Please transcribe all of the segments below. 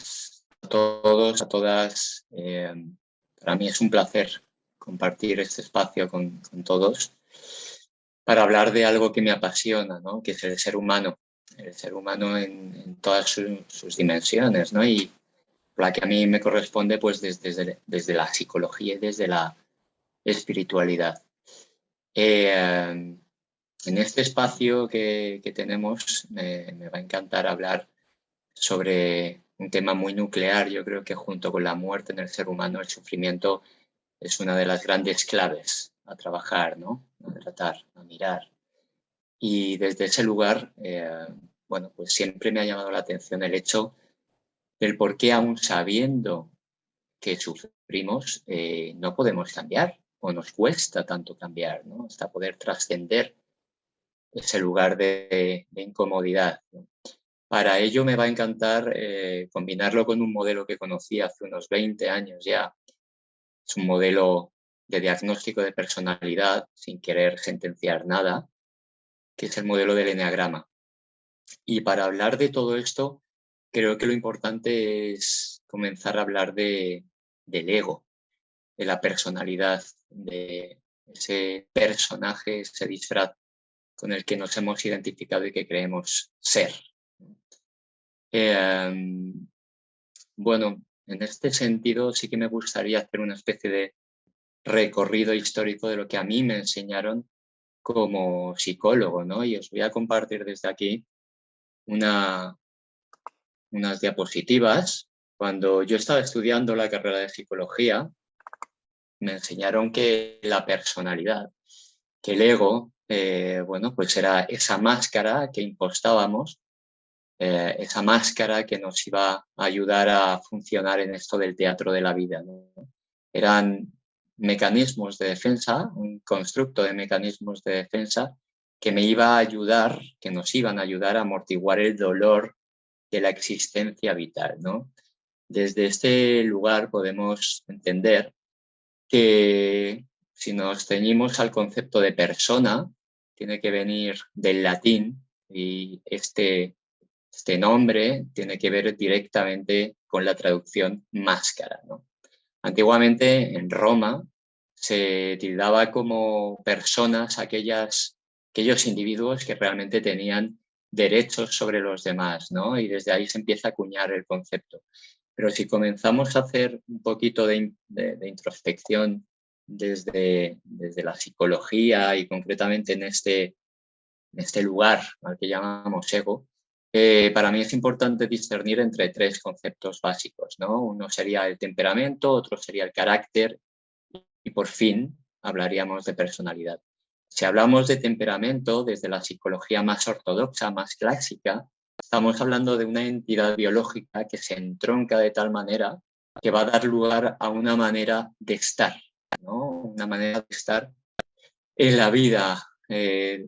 buenas a todos, a todas. Para mí es un placer compartir este espacio con todos para hablar de algo que me apasiona, ¿no? Que es el ser humano en todas sus dimensiones, ¿no? Y la que a mí me corresponde pues desde la psicología y desde la espiritualidad. En este espacio que tenemos me va a encantar hablar sobre un tema muy nuclear. Yo creo que junto con la muerte en el ser humano, el sufrimiento es una de las grandes claves a trabajar, ¿no? A tratar, a mirar. Y desde ese lugar, bueno, pues siempre me ha llamado la atención el hecho del por qué, aún sabiendo que sufrimos, no podemos cambiar o nos cuesta tanto cambiar, ¿no? Hasta poder trascender ese lugar de incomodidad, ¿no? Para ello me va a encantar combinarlo con un modelo que conocí hace unos 20 años ya. Es un modelo de diagnóstico de personalidad, sin querer sentenciar nada, que es el modelo del eneagrama. Y para hablar de todo esto, creo que lo importante es comenzar a hablar del ego, de la personalidad, de ese personaje, ese disfraz con el que nos hemos identificado y que creemos ser. Bueno, en este sentido sí que me gustaría hacer una especie de recorrido histórico de lo que a mí me enseñaron como psicólogo, ¿no? Y os voy a compartir desde aquí unas diapositivas. Cuando yo estaba estudiando la carrera de psicología, me enseñaron que la personalidad, que el ego, bueno, pues era esa máscara que impostábamos, esa máscara que nos iba a ayudar a funcionar en esto del teatro de la vida, ¿no? Eran mecanismos de defensa, un constructo de mecanismos de defensa que me iba a ayudar, que nos iban a ayudar a amortiguar el dolor de la existencia vital, ¿no? Desde este lugar podemos entender que si nos ceñimos al concepto de persona, tiene que venir del latín y este nombre tiene que ver directamente con la traducción máscara, ¿no? Antiguamente en Roma se tildaba como personas aquellos individuos que realmente tenían derechos sobre los demás, ¿no? Y desde ahí se empieza a acuñar el concepto. Pero si comenzamos a hacer un poquito de introspección desde la psicología y concretamente en este lugar al que llamamos ego, para mí es importante discernir entre tres conceptos básicos, ¿no? Uno sería el temperamento, otro sería el carácter y por fin hablaríamos de personalidad. Si hablamos de temperamento desde la psicología más ortodoxa, más clásica, estamos hablando de una entidad biológica que se entronca de tal manera que va a dar lugar a una manera de estar, ¿no? Una manera de estar en la vida, en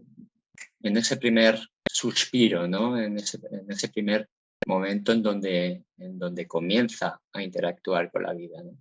ese primer suspiro, ¿no? En ese primer momento en donde comienza a interactuar con la vida, ¿no?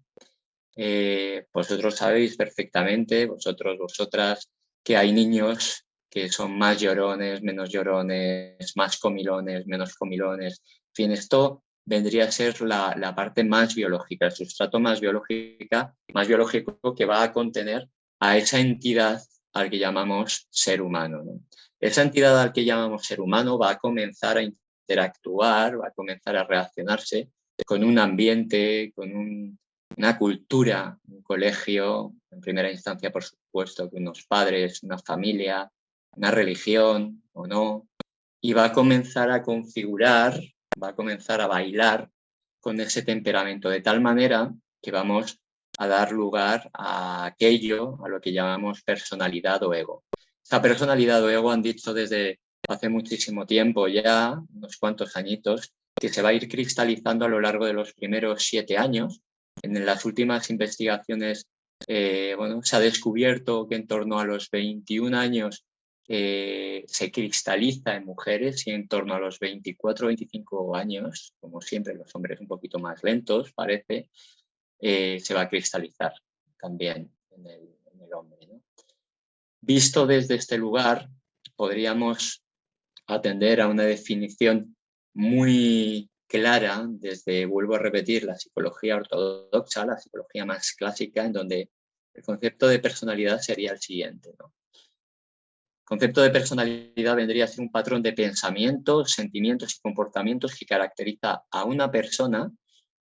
Vosotros sabéis perfectamente, vosotras, que hay niños que son más llorones, menos llorones, más comilones, menos comilones. En fin, esto vendría a ser la parte más biológica, el sustrato más biológico que va a contener a esa entidad al que llamamos ser humano, ¿no? Esa entidad al que llamamos ser humano va a comenzar a interactuar, va a comenzar a relacionarse con un ambiente, con una cultura, un colegio, en primera instancia, por supuesto, con unos padres, una familia, una religión o no, y va a comenzar a configurar, va a comenzar a bailar con ese temperamento, de tal manera que vamos a dar lugar a aquello a lo que llamamos personalidad o ego. Esta personalidad o ego han dicho desde hace muchísimo tiempo ya, unos cuantos añitos, que se va a ir cristalizando a lo largo de los primeros 7 años. En las últimas investigaciones, bueno, se ha descubierto que en torno a los 21 años se cristaliza en mujeres y en torno a los 24 o 25 años, como siempre los hombres un poquito más lentos, parece, se va a cristalizar también en el hombre, ¿no? Visto desde este lugar, podríamos atender a una definición muy clara desde, vuelvo a repetir, la psicología ortodoxa, la psicología más clásica, en donde el concepto de personalidad sería el siguiente, ¿no? El concepto de personalidad vendría a ser un patrón de pensamientos, sentimientos y comportamientos que caracteriza a una persona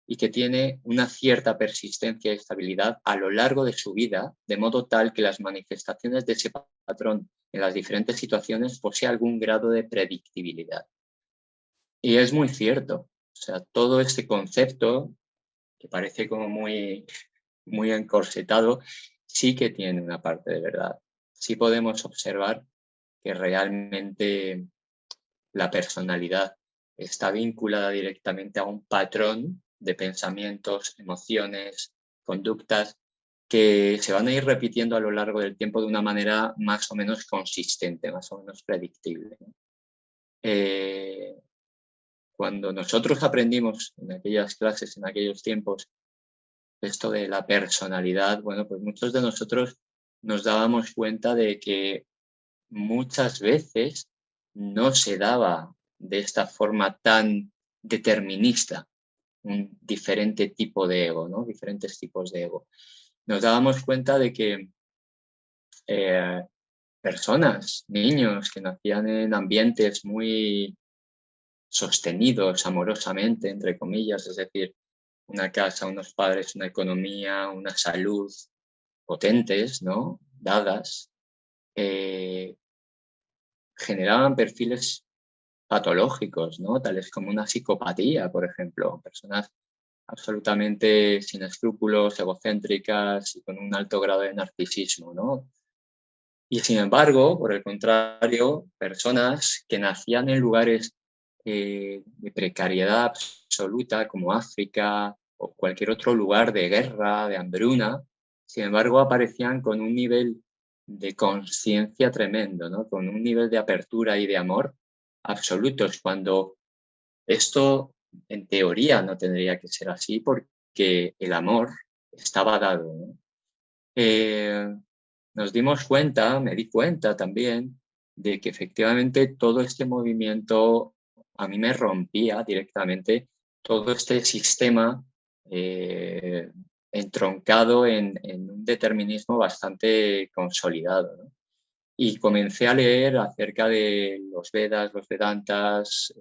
y que tiene una cierta persistencia y estabilidad a lo largo de su vida, de modo tal que las manifestaciones de ese patrón en las diferentes situaciones posee algún grado de predictibilidad. Y es muy cierto. O sea, todo este concepto, que parece como muy encorsetado, sí que tiene una parte de verdad. Sí podemos observar que realmente la personalidad está vinculada directamente a un patrón de pensamientos, emociones, conductas que se van a ir repitiendo a lo largo del tiempo de una manera más o menos consistente, más o menos predictible, ¿no? Cuando nosotros aprendimos en aquellas clases, en aquellos tiempos, esto de la personalidad, bueno, pues muchos de nosotros nos dábamos cuenta de que muchas veces no se daba de esta forma tan determinista un diferente tipo de ego, ¿no? Diferentes tipos de ego. Nos dábamos cuenta de que eh, personas, niños que nacían en ambientes muy sostenidos amorosamente, entre comillas, es decir, una casa, unos padres, una economía, una salud potentes, ¿no? Dadas, eh, generaban perfiles patológicos, ¿no? Tales como una psicopatía, por ejemplo, personas absolutamente sin escrúpulos, egocéntricas y con un alto grado de narcisismo, ¿no? Y sin embargo, por el contrario, personas que nacían en lugares de precariedad absoluta, como África o cualquier otro lugar de guerra, de hambruna, sin embargo, aparecían con un nivel de conciencia tremendo, ¿no? Con un nivel de apertura y de amor absolutos, cuando esto en teoría no tendría que ser así porque el amor estaba dado, ¿no? Nos dimos cuenta, me di cuenta también, de que efectivamente todo este movimiento a mí me rompía directamente todo este sistema eh, entroncado en un determinismo bastante consolidado, ¿no? Y comencé a leer acerca de los Vedas, los Vedantas,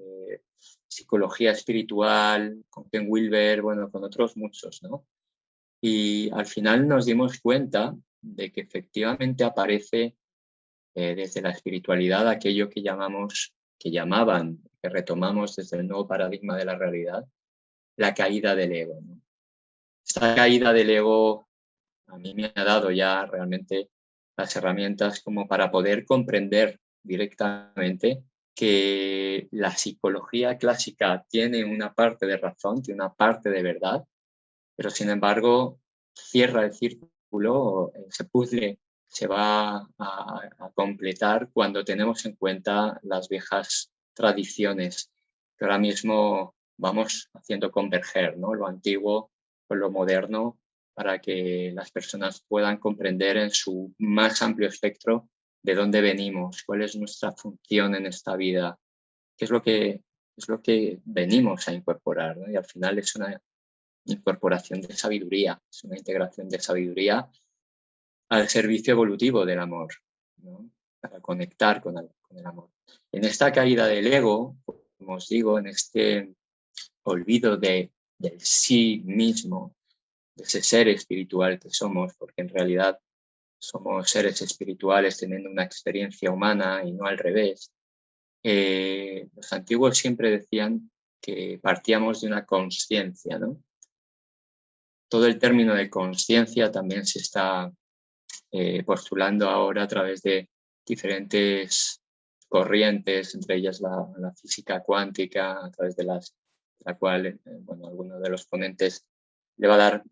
psicología espiritual, con Ken Wilber, bueno, con otros muchos, ¿no? Y al final nos dimos cuenta de que efectivamente aparece desde la espiritualidad aquello que llamamos, que llamaban, que retomamos desde el nuevo paradigma de la realidad, la caída del ego, ¿no? Esta caída del ego a mí me ha dado ya realmente las herramientas como para poder comprender directamente que la psicología clásica tiene una parte de razón, tiene una parte de verdad, pero sin embargo cierra el círculo, ese puzzle se va a completar cuando tenemos en cuenta las viejas tradiciones que ahora mismo vamos haciendo converger, ¿no? Lo antiguo con lo moderno para que las personas puedan comprender en su más amplio espectro de dónde venimos, cuál es nuestra función en esta vida, qué es lo que venimos a incorporar, ¿no? Y al final es una incorporación de sabiduría, es una integración de sabiduría al servicio evolutivo del amor, ¿no? Para conectar con el amor. En esta caída del ego, como os digo, en este olvido del sí mismo, de ese ser espiritual que somos, porque en realidad somos seres espirituales teniendo una experiencia humana y no al revés. Los antiguos siempre decían que partíamos de una consciencia, ¿no? Todo el término de conciencia también se está postulando ahora a través de diferentes corrientes, entre ellas la física cuántica, a través de la cual, bueno, alguno de los ponentes le va a dar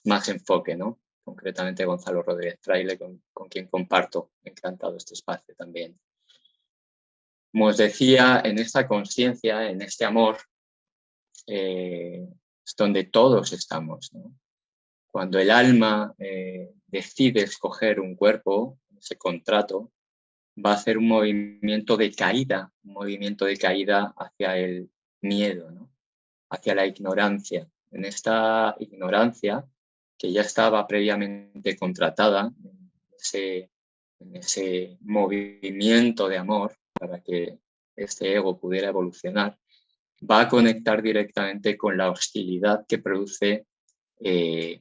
más enfoque, ¿no? Concretamente Gonzalo Rodríguez Fraile, con quien comparto encantado este espacio también. Como os decía, en esta conciencia, en este amor, es donde todos estamos, ¿no? Cuando el alma decide escoger un cuerpo, ese contrato, va a hacer un movimiento de caída hacia el miedo, ¿no? hacia la ignorancia. En esta ignorancia, que ya estaba previamente contratada, en ese movimiento de amor para que este ego pudiera evolucionar, va a conectar directamente con la hostilidad que produce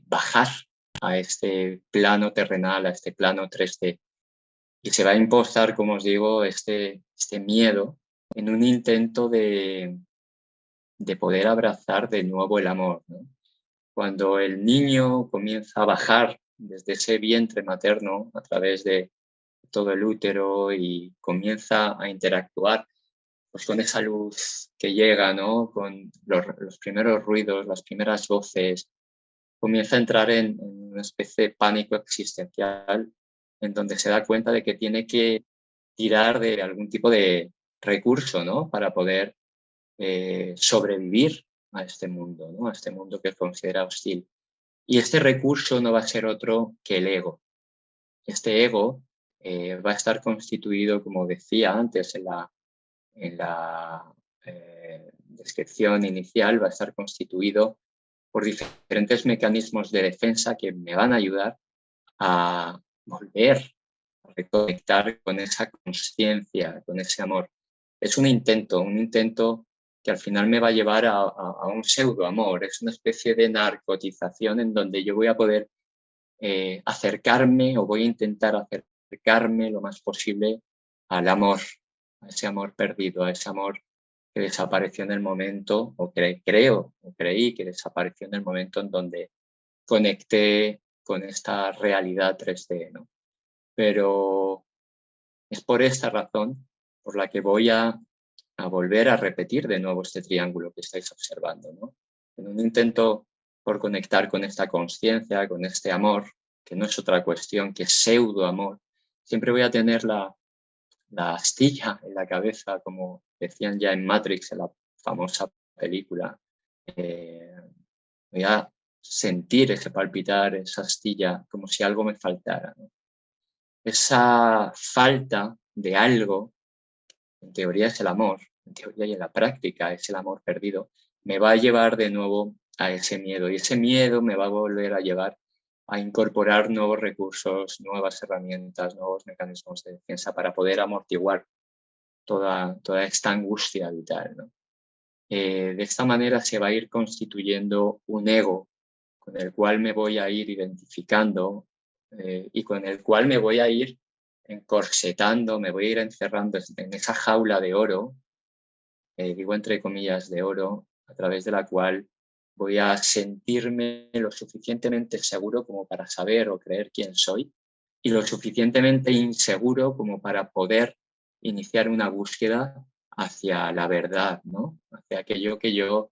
bajar a este plano terrenal, a este plano 3D. Y se va a impostar, como os digo, este miedo en un intento de poder abrazar de nuevo el amor, ¿no? Cuando el niño comienza a bajar desde ese vientre materno a través de todo el útero y comienza a interactuar pues, con esa luz que llega, ¿no? Con los primeros ruidos, las primeras voces, comienza a entrar en una especie de pánico existencial en donde se da cuenta de que tiene que tirar de algún tipo de recurso, ¿no? Para poder sobrevivir a este mundo, ¿no? A este mundo que considera hostil. Y este recurso no va a ser otro que el ego. Este ego va a estar constituido, como decía antes en la descripción inicial, va a estar constituido por diferentes mecanismos de defensa que me van a ayudar a volver a reconectar con esa conciencia, con ese amor. Es un intento que al final me va a llevar a un pseudo amor, es una especie de narcotización en donde yo voy a poder acercarme o voy a intentar acercarme lo más posible al amor, a ese amor perdido, a ese amor que desapareció en el momento, o creo, o creí que desapareció en el momento en donde conecté con esta realidad 3D, ¿no? Pero es por esta razón por la que voy a volver a repetir de nuevo este triángulo que estáis observando, ¿no? En un intento por conectar con esta conciencia, con este amor, que no es otra cuestión que pseudo amor, siempre voy a tener la astilla en la cabeza, como decían ya en Matrix, en la famosa película. Voy a sentir ese palpitar, esa astilla, como si algo me faltara, ¿no? Esa falta de algo, en teoría es el amor, en teoría y en la práctica es el amor perdido, me va a llevar de nuevo a ese miedo. Y ese miedo me va a volver a llevar a incorporar nuevos recursos, nuevas herramientas, nuevos mecanismos de defensa para poder amortiguar toda esta angustia vital, ¿no? De esta manera se va a ir constituyendo un ego con el cual me voy a ir identificando y con el cual me voy a ir encorsetando, me voy a ir encerrando en esa jaula de oro, digo entre comillas de oro, a través de la cual voy a sentirme lo suficientemente seguro como para saber o creer quién soy y lo suficientemente inseguro como para poder iniciar una búsqueda hacia la verdad, ¿no? Hacia aquello que yo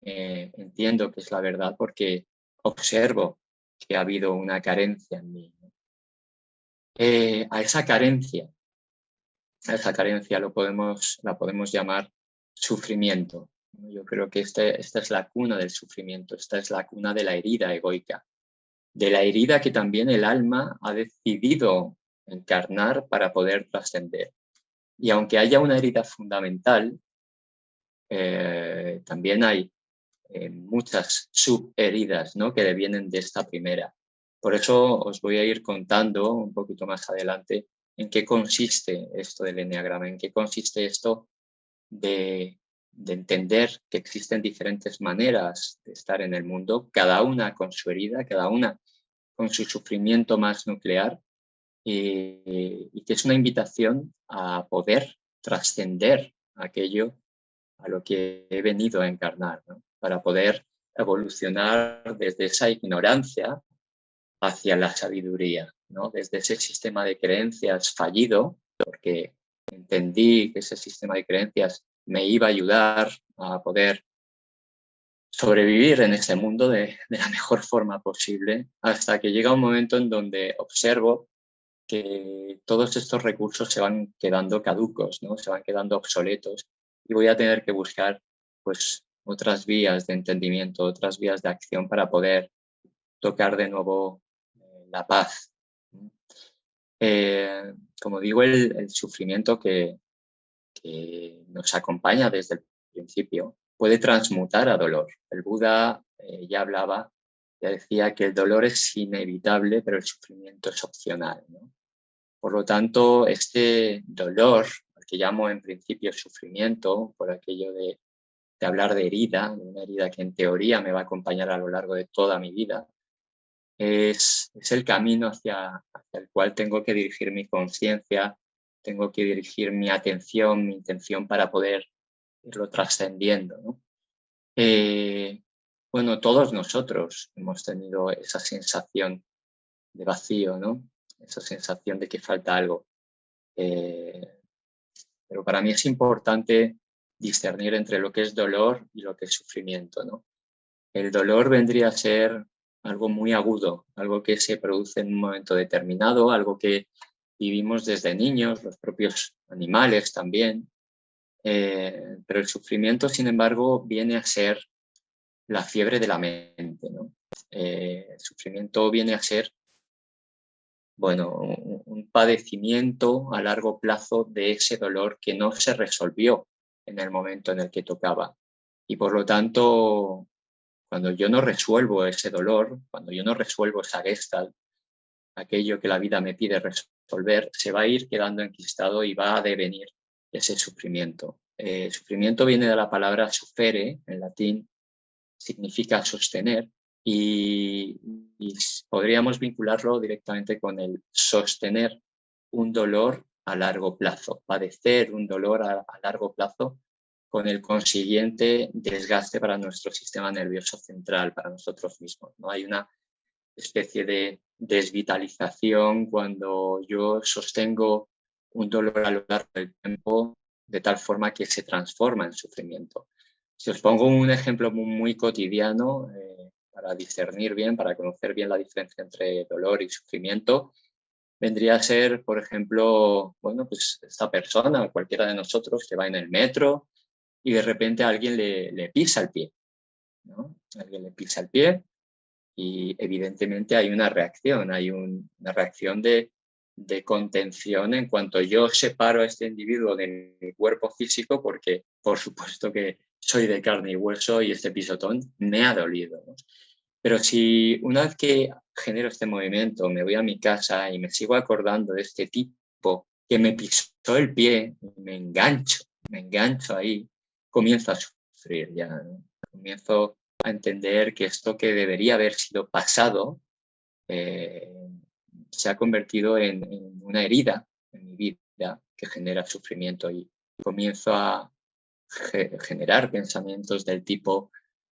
entiendo que es la verdad porque observo que ha habido una carencia en mí, ¿no? A esa carencia la podemos llamar sufrimiento, ¿no? Yo creo que esta es la cuna del sufrimiento, esta es la cuna de la herida egoica, de la herida que también el alma ha decidido encarnar para poder trascender. Y aunque haya una herida fundamental, también hay muchas subheridas, ¿no? Que devienen de esta primera. Por eso os voy a ir contando un poquito más adelante en qué consiste esto del eneagrama, en qué consiste esto de entender que existen diferentes maneras de estar en el mundo, cada una con su herida, cada una con su sufrimiento más nuclear, y que es una invitación a poder trascender aquello a lo que he venido a encarnar, ¿no? Para poder evolucionar desde esa ignorancia hacia la sabiduría, ¿no? Desde ese sistema de creencias fallido, porque entendí que ese sistema de creencias me iba a ayudar a poder sobrevivir en este mundo de la mejor forma posible, hasta que llega un momento en donde observo que todos estos recursos se van quedando caducos, ¿no? Se van quedando obsoletos y voy a tener que buscar pues, otras vías de entendimiento, otras vías de acción para poder tocar de nuevo la paz. Como digo, el sufrimiento que nos acompaña desde el principio puede transmutar a dolor. El Buda ya decía que el dolor es inevitable, pero el sufrimiento es opcional, ¿no? Por lo tanto, este dolor, al que llamo en principio sufrimiento, por aquello de hablar de herida, de una herida que en teoría me va a acompañar a lo largo de toda mi vida, es el camino hacia el cual tengo que dirigir mi conciencia, tengo que dirigir mi atención, mi intención para poder irlo trascendiendo, ¿no? Bueno, todos nosotros hemos tenido esa sensación de vacío, ¿no? Esa sensación de que falta algo. Pero para mí es importante discernir entre lo que es dolor y lo que es sufrimiento, ¿no? El dolor vendría a ser algo muy agudo, algo que se produce en un momento determinado, algo que vivimos desde niños, los propios animales también. Pero el sufrimiento, sin embargo, viene a ser la fiebre de la mente, ¿no? El sufrimiento viene a ser, bueno, un padecimiento a largo plazo de ese dolor que no se resolvió en el momento en el que tocaba. Y por lo tanto, cuando yo no resuelvo ese dolor, cuando yo no resuelvo esa gestalt, aquello que la vida me pide resolver, se va a ir quedando enquistado y va a devenir ese sufrimiento. Sufrimiento viene de la palabra sufere, en latín, significa sostener, y podríamos vincularlo directamente con el sostener un dolor a largo plazo, padecer un dolor a largo plazo con el consiguiente desgaste para nuestro sistema nervioso central, para nosotros mismos, ¿no? Hay una especie de desvitalización cuando yo sostengo un dolor a lo largo del tiempo de tal forma que se transforma en sufrimiento. Si os pongo un ejemplo muy cotidiano, para discernir bien, para conocer bien la diferencia entre dolor y sufrimiento, vendría a ser, por ejemplo, bueno, pues esta persona, cualquiera de nosotros que va en el metro y de repente alguien le pisa el pie, ¿no? Alguien le pisa el pie y evidentemente hay una reacción, una reacción de contención en cuanto yo separo a este individuo de mi cuerpo físico, porque por supuesto que soy de carne y hueso y este pisotón me ha dolido, ¿no? Pero si una vez que genero este movimiento me voy a mi casa y me sigo acordando de este tipo que me pisó el pie, me engancho ahí, comienzo a sufrir ya, ¿no? Comienzo a entender que esto que debería haber sido pasado eh, se ha convertido en una herida en mi vida que genera sufrimiento y comienzo a generar pensamientos del tipo,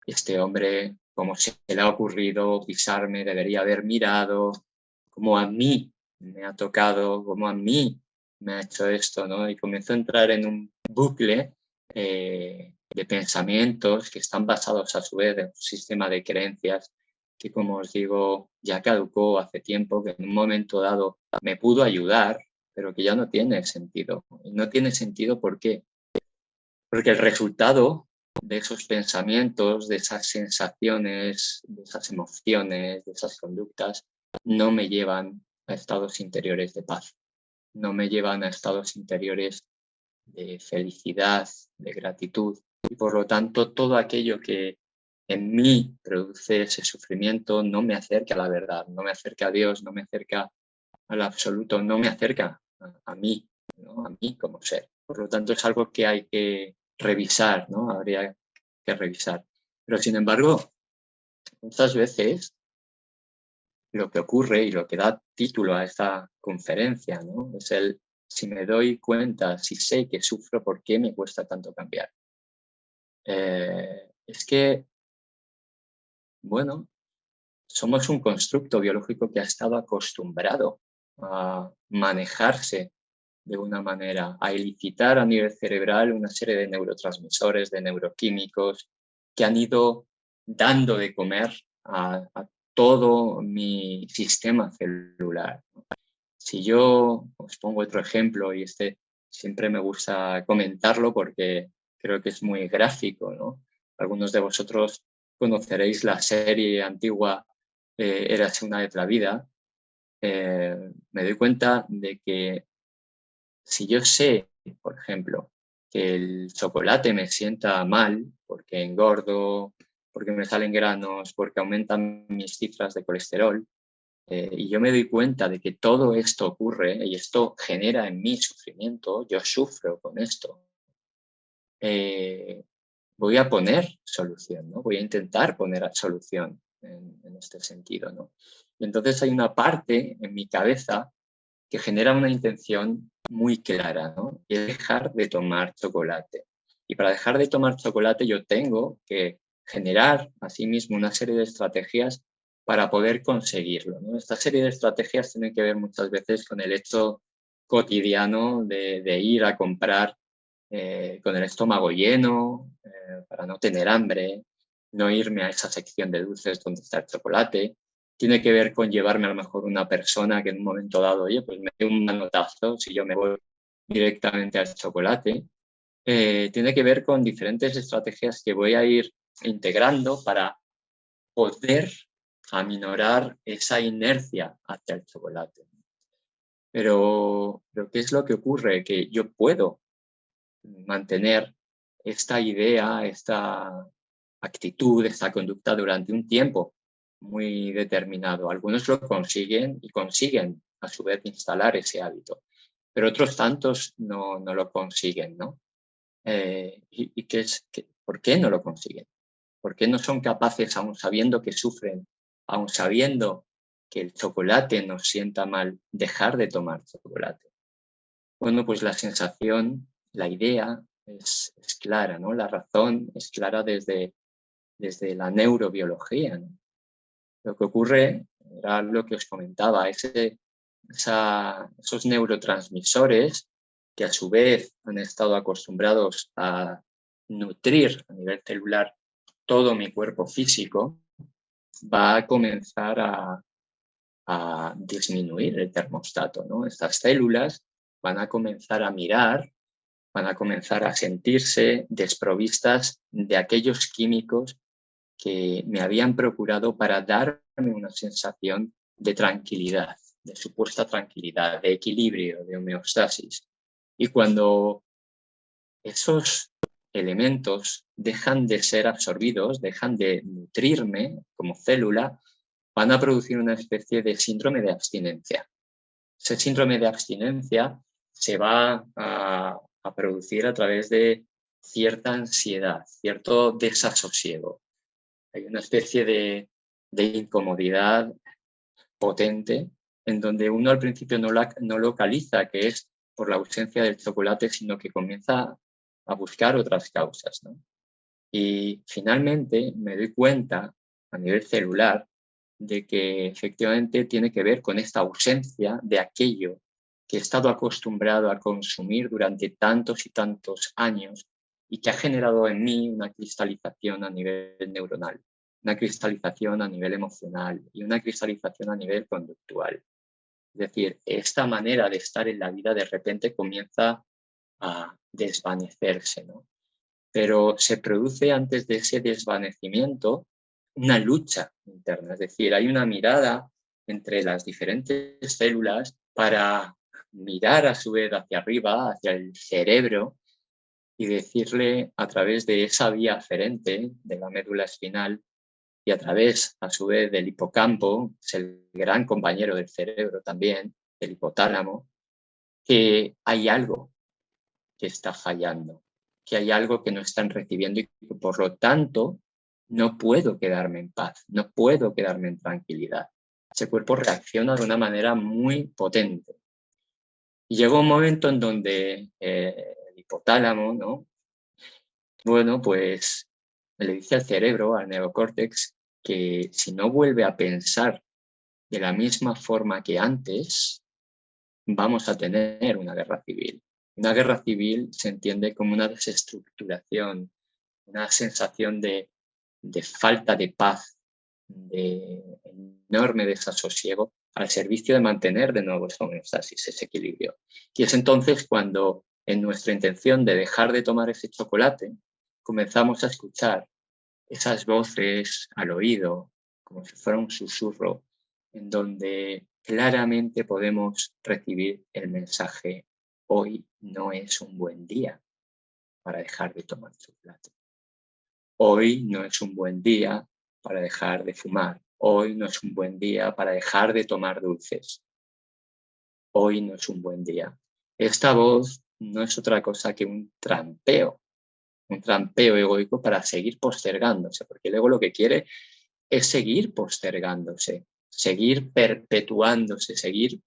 este hombre, cómo se le ha ocurrido pisarme, debería haber mirado, cómo a mí me ha tocado, cómo a mí me ha hecho esto, ¿no? Y comienzo a entrar en un bucle de pensamientos que están basados a su vez en un sistema de creencias que, como os digo, ya caducó hace tiempo, que en un momento dado me pudo ayudar, pero que ya no tiene sentido. Y no tiene sentido, ¿por qué? Porque el resultado de esos pensamientos, de esas sensaciones, de esas emociones, de esas conductas, no me llevan a estados interiores de paz, no me llevan a estados interiores de felicidad, de gratitud. Y por lo tanto, todo aquello que en mí produce ese sufrimiento no me acerca a la verdad, no me acerca a Dios, no me acerca al absoluto, no me acerca a mí, ¿no? A mí como ser. Por lo tanto, es algo que hay que revisar, ¿no? Habría que revisar. Pero sin embargo, muchas veces lo que ocurre y lo que da título a esta conferencia, ¿no? Es el, si me doy cuenta, si sé que sufro, ¿por qué me cuesta tanto cambiar? Es que, bueno, somos un constructo biológico que ha estado acostumbrado a manejarse de una manera, a elicitar a nivel cerebral una serie de neurotransmisores, de neuroquímicos que han ido dando de comer a todo mi sistema celular. Si yo os pongo otro ejemplo, y este siempre me gusta comentarlo porque creo que es muy gráfico, ¿no? Algunos de vosotros conoceréis la serie antigua Érase una vez la vida. Me doy cuenta de que si yo sé, por ejemplo, que el chocolate me sienta mal porque engordo, porque me salen granos, porque aumentan mis cifras de colesterol. Y yo me doy cuenta de que todo esto ocurre y esto genera en mí sufrimiento, yo sufro con esto. Voy a poner solución, ¿no? Voy a intentar poner solución en este sentido, ¿no? Y entonces hay una parte en mi cabeza que genera una intención muy clara, ¿no? Y es dejar de tomar chocolate. Y para dejar de tomar chocolate yo tengo que generar asimismo una serie de estrategias para poder conseguirlo, ¿no? Esta serie de estrategias tienen que ver muchas veces con el hecho cotidiano de ir a comprar con el estómago lleno, para no tener hambre, no irme a esa sección de dulces donde está el chocolate. Tiene que ver con llevarme a lo mejor una persona que en un momento dado, oye, pues me dé un manotazo si yo me voy directamente al chocolate. Tiene que ver con diferentes estrategias que voy a ir integrando para poder aminorar esa inercia hacia el chocolate. Pero ¿qué es lo que ocurre? Que yo puedo mantener esta idea, esta actitud, esta conducta durante un tiempo muy determinado. Algunos lo consiguen y consiguen a su vez instalar ese hábito, pero otros tantos no lo consiguen, ¿no? ¿Y por qué no lo consiguen? ¿Por qué no son capaces, aún sabiendo que sufren, aún sabiendo que el chocolate nos sienta mal, dejar de tomar chocolate? Bueno, pues la sensación, la idea es clara, ¿no? La razón es clara desde la neurobiología, ¿no? Lo que ocurre era lo que os comentaba, esos neurotransmisores que a su vez han estado acostumbrados a nutrir a nivel celular todo mi cuerpo físico, va a comenzar a disminuir el termostato, ¿no? Estas células van a comenzar a mirar, van a comenzar a sentirse desprovistas de aquellos químicos que me habían procurado para darme una sensación de tranquilidad, de supuesta tranquilidad, de equilibrio, de homeostasis. Y cuando esos elementos dejan de ser absorbidos, dejan de nutrirme como célula, van a producir una especie de síndrome de abstinencia. Ese síndrome de abstinencia se va a producir a través de cierta ansiedad, cierto desasosiego. Hay una especie de incomodidad potente en donde uno al principio no localiza que es por la ausencia del chocolate, sino que comienza a buscar otras causas, ¿no? Y finalmente me doy cuenta a nivel celular de que efectivamente tiene que ver con esta ausencia de aquello que he estado acostumbrado a consumir durante tantos y tantos años y que ha generado en mí una cristalización a nivel neuronal, una cristalización a nivel emocional y una cristalización a nivel conductual. Es decir, esta manera de estar en la vida de repente comienza a desvanecerse, ¿no? Pero se produce antes de ese desvanecimiento una lucha interna, es decir, hay una mirada entre las diferentes células para mirar a su vez hacia arriba, hacia el cerebro, y decirle a través de esa vía aferente de la médula espinal y a través, a su vez, del hipocampo, es el gran compañero del cerebro también, el hipotálamo, que hay algo que está fallando, que hay algo que no están recibiendo y que por lo tanto no puedo quedarme en paz, no puedo quedarme en tranquilidad. Ese cuerpo reacciona de una manera muy potente. Y llega un momento en donde el hipotálamo, ¿no? Bueno, pues le dice al cerebro, al neocórtex, que si no vuelve a pensar de la misma forma que antes, vamos a tener una guerra civil. Una guerra civil se entiende como una desestructuración, una sensación de falta de paz, de enorme desasosiego al servicio de mantener de nuevo esa homeostasis, ese equilibrio. Y es entonces cuando en nuestra intención de dejar de tomar ese chocolate, comenzamos a escuchar esas voces al oído, como si fuera un susurro, en donde claramente podemos recibir el mensaje: hoy no es un buen día, para dejar de tomar chocolate. Hoy no es un buen día para dejar de fumar. Hoy no es un buen día para dejar de tomar dulces. Hoy no es un buen día. Esta voz no es otra cosa que un trampeo egoico para seguir postergándose, porque el ego lo que quiere es seguir postergándose, seguir perpetuándose, seguir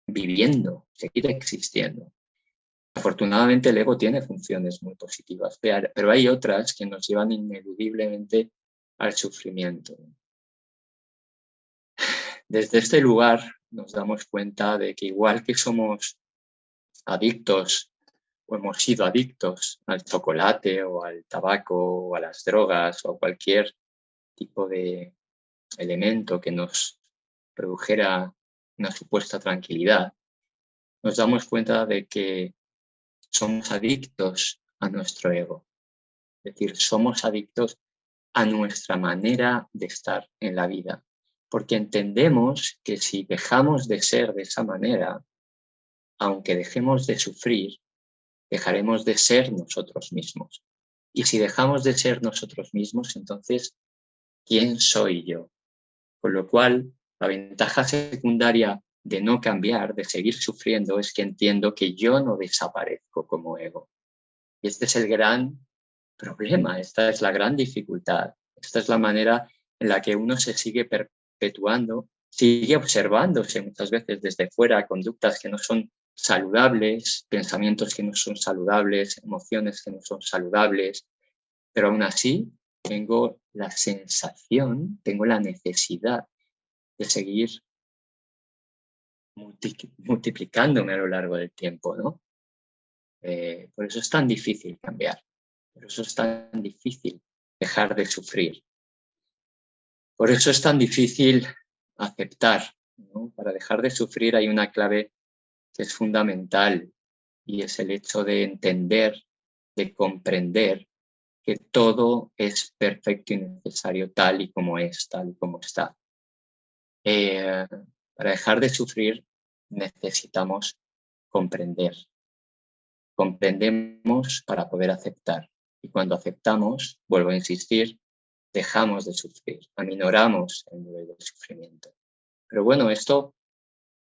viviendo, seguir existiendo. Afortunadamente el ego tiene funciones muy positivas, pero hay otras que nos llevan ineludiblemente al sufrimiento. Desde este lugar nos damos cuenta de que igual que somos adictos o hemos sido adictos al chocolate o al tabaco o a las drogas o a cualquier tipo de elemento que nos produjera una supuesta tranquilidad, nos damos cuenta de que somos adictos a nuestro ego. Es decir, somos adictos a nuestra manera de estar en la vida, porque entendemos que si dejamos de ser de esa manera, aunque dejemos de sufrir, dejaremos de ser nosotros mismos. Y si dejamos de ser nosotros mismos, entonces, ¿quién soy yo? Con lo cual, la ventaja secundaria de no cambiar, de seguir sufriendo, es que entiendo que yo no desaparezco como ego. Y este es el gran problema, esta es la gran dificultad, esta es la manera en la que uno se sigue perpetuando, sigue observándose muchas veces desde fuera conductas que no son saludables, pensamientos que no son saludables, emociones que no son saludables, pero aún así tengo la sensación, tengo la necesidad de seguir multiplicándome a lo largo del tiempo, ¿no? Por eso es tan difícil cambiar, por eso es tan difícil dejar de sufrir, por eso es tan difícil aceptar, ¿no? Para dejar de sufrir hay una clave que es fundamental y es el hecho de entender, de comprender que todo es perfecto y necesario tal y como es, tal y como está. Para dejar de sufrir necesitamos comprender. Comprendemos para poder aceptar. Y cuando aceptamos, vuelvo a insistir, dejamos de sufrir, aminoramos el nivel de sufrimiento. Pero bueno, esto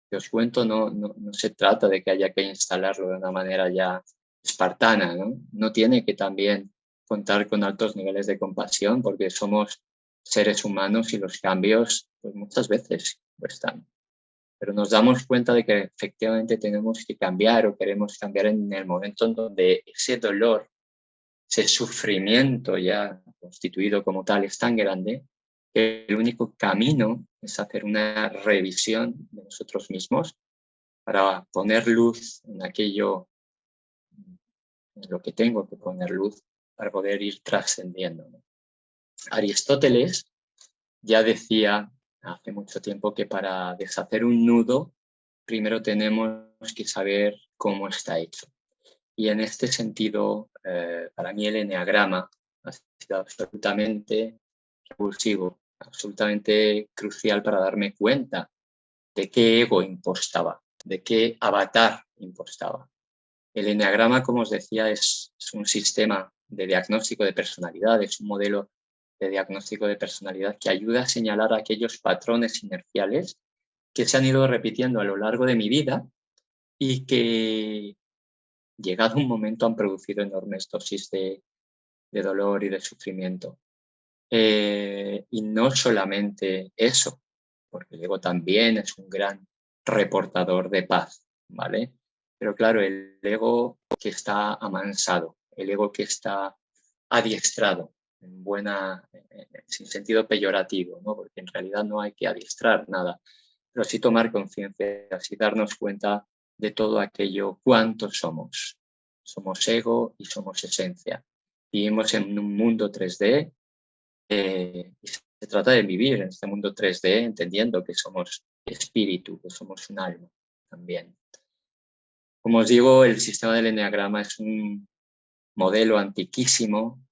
que os cuento no se trata de que haya que instalarlo de una manera ya espartana, ¿no? No tiene que también contar con altos niveles de compasión porque somos seres humanos y los cambios pues muchas veces cuestan. Pero nos damos cuenta de que efectivamente tenemos que cambiar o queremos cambiar en el momento en donde ese dolor, ese sufrimiento ya constituido como tal es tan grande que el único camino es hacer una revisión de nosotros mismos para poner luz en aquello en lo que tengo que poner luz para poder ir trascendiendo, ¿no? Aristóteles ya decía hace mucho tiempo que para deshacer un nudo primero tenemos que saber cómo está hecho. Y en este sentido, para mí el eneagrama ha sido absolutamente revulsivo, absolutamente crucial para darme cuenta de qué ego impostaba, de qué avatar impostaba. El eneagrama, como os decía, es un sistema de diagnóstico de personalidad, es un modelo de diagnóstico de personalidad que ayuda a señalar aquellos patrones inerciales que se han ido repitiendo a lo largo de mi vida y que, llegado un momento, han producido enormes dosis de dolor y de sufrimiento. Y no solamente eso, porque el ego también es un gran reportador de paz, ¿vale? Pero claro, el ego que está amansado, el ego que está adiestrado, sin sentido peyorativo, ¿no? Porque en realidad no hay que adiestrar nada, pero sí tomar conciencia, así darnos cuenta de todo aquello cuánto somos. Somos ego y somos esencia. Vivimos en un mundo 3D y se trata de vivir en este mundo 3D entendiendo que somos espíritu, que somos un alma también. Como os digo, el sistema del eneagrama es un modelo antiquísimo.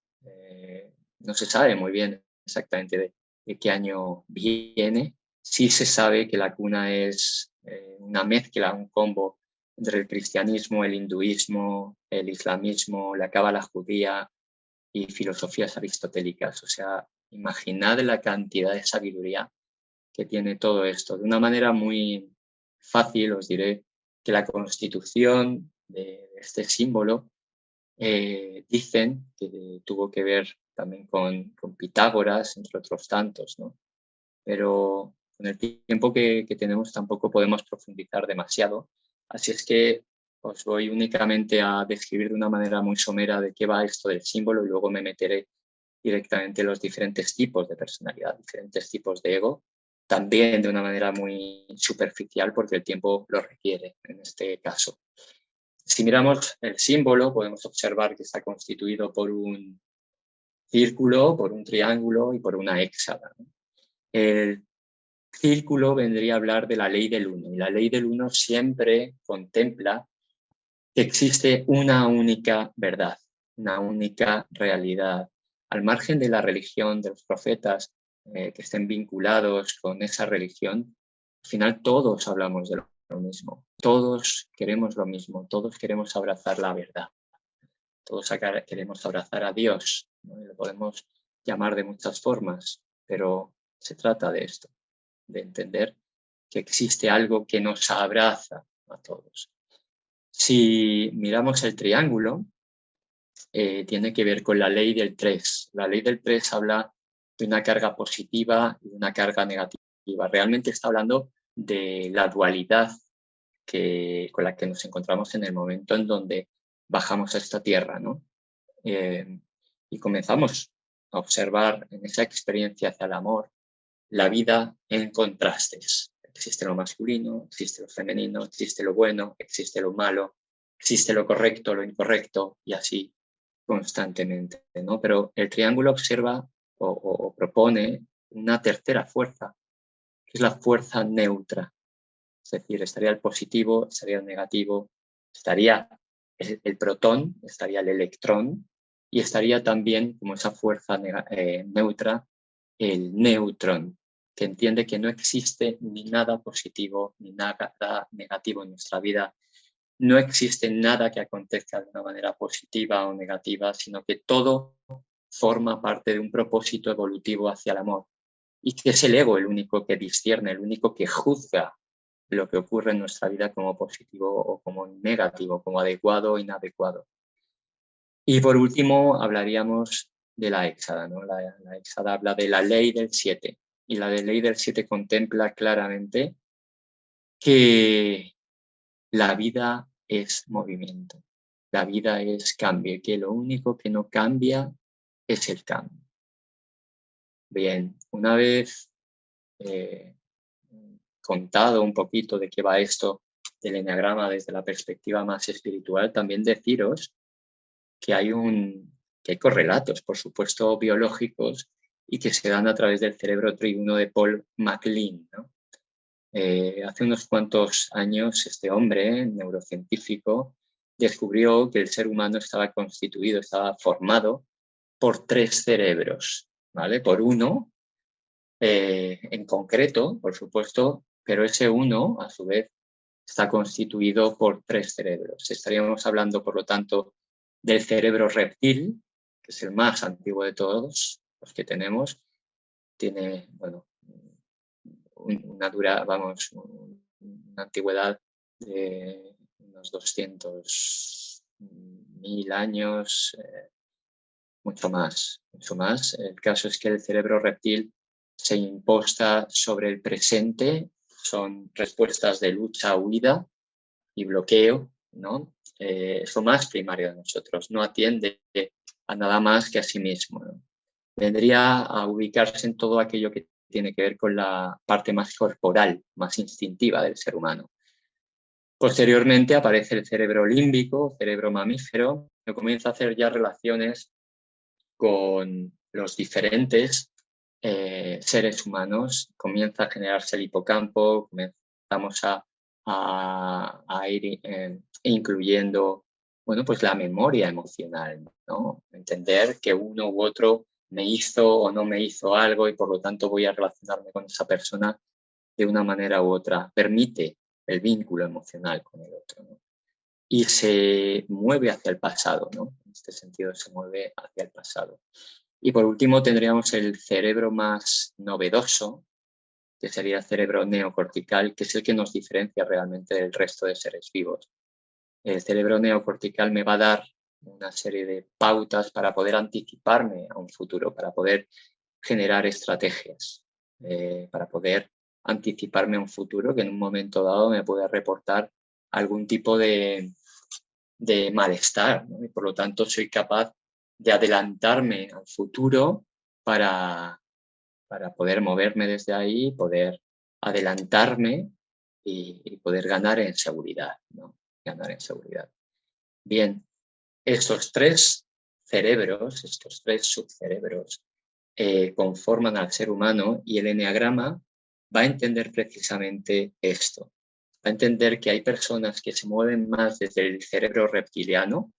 No se sabe muy bien exactamente de qué año viene. Sí se sabe que la cuna es una mezcla, un combo entre el cristianismo, el hinduismo, el islamismo, la cábala judía y filosofías aristotélicas. O sea, imaginad la cantidad de sabiduría que tiene todo esto. De una manera muy fácil os diré que la constitución de este símbolo dicen que tuvo que ver también con Pitágoras, entre otros tantos, ¿no? Pero con el tiempo que tenemos tampoco podemos profundizar demasiado. Así es que os voy únicamente a describir de una manera muy somera de qué va esto del símbolo y luego me meteré directamente en los diferentes tipos de personalidad, diferentes tipos de ego, también de una manera muy superficial porque el tiempo lo requiere en este caso. Si miramos el símbolo, podemos observar que está constituido por un círculo, por un triángulo y por una hexágona. El círculo vendría a hablar de la ley del uno, y la ley del uno siempre contempla que existe una única verdad, una única realidad. Al margen de la religión, de los profetas que estén vinculados con esa religión, al final todos hablamos de lo mismo, todos queremos lo mismo, todos queremos abrazar la verdad, todos queremos abrazar a Dios, ¿no? Y lo podemos llamar de muchas formas, pero se trata de esto, de entender que existe algo que nos abraza a todos. Si miramos el triángulo, tiene que ver con la ley del 3. La ley del 3 habla de una carga positiva y una carga negativa. Realmente está hablando de la dualidad con la que nos encontramos en el momento en donde bajamos a esta tierra, ¿no? Y comenzamos a observar en esa experiencia hacia el amor la vida en contrastes. Existe lo masculino, existe lo femenino, existe lo bueno, existe lo malo, existe lo correcto, lo incorrecto y así constantemente, ¿no? Pero el triángulo observa o propone una tercera fuerza, que es la fuerza neutra. Es decir, estaría el positivo, estaría el negativo, estaría el protón, estaría el electrón y estaría también como esa fuerza neutra, el neutrón, que entiende que no existe ni nada positivo ni nada negativo en nuestra vida. No existe nada que acontezca de una manera positiva o negativa, sino que todo forma parte de un propósito evolutivo hacia el amor. Y que es el ego el único que discierne, el único que juzga lo que ocurre en nuestra vida como positivo o como negativo, como adecuado o inadecuado. Y por último, hablaríamos de la hexada, ¿no? La hexada habla de la ley del 7 y la ley del 7 contempla claramente que la vida es movimiento, la vida es cambio y que lo único que no cambia es el cambio. Bien, una vez contado un poquito de qué va esto del eneagrama desde la perspectiva más espiritual, también deciros que hay correlatos, por supuesto, biológicos y que se dan a través del cerebro triuno de Paul MacLean, ¿no? Hace unos cuantos años este hombre, neurocientífico, descubrió que el ser humano estaba constituido, estaba formado por 3 cerebros, ¿vale? Por uno en concreto, por supuesto, pero ese uno, a su vez, está constituido por 3 cerebros. Estaríamos hablando, por lo tanto, del cerebro reptil, que es el más antiguo de todos los que tenemos. Tiene, bueno, una antigüedad de unos 200.000 años, mucho más, mucho más. El caso es que el cerebro reptil se imposta sobre el presente, son respuestas de lucha, huida y bloqueo, ¿no? Es lo más primario de nosotros, no atiende a nada más que a sí mismo, ¿no? Vendría a ubicarse en todo aquello que tiene que ver con la parte más corporal, más instintiva del ser humano. Posteriormente aparece el cerebro límbico, cerebro mamífero, que comienza a hacer ya relaciones con los diferentes seres humanos, comienza a generarse el hipocampo, comenzamos a ir incluyendo, bueno, pues la memoria emocional, ¿no? Entender que uno u otro me hizo o no me hizo algo y por lo tanto voy a relacionarme con esa persona de una manera u otra. Permite el vínculo emocional con el otro, ¿no? y se mueve hacia el pasado, ¿no? En este sentido se mueve hacia el pasado. Y por último tendríamos el cerebro más novedoso, que sería el cerebro neocortical, que es el que nos diferencia realmente del resto de seres vivos. El cerebro neocortical me va a dar una serie de pautas para poder anticiparme a un futuro, para poder generar estrategias, para poder anticiparme a un futuro que en un momento dado me pueda reportar algún tipo de malestar, ¿no? Y por lo tanto soy capaz de adelantarme al futuro para poder moverme desde ahí, poder adelantarme y poder ganar en seguridad, ¿no? Ganar en seguridad. Bien, estos tres cerebros, estos tres subcerebros, conforman al ser humano y el eneagrama va a entender precisamente esto. Va a entender que hay personas que se mueven más desde el cerebro reptiliano,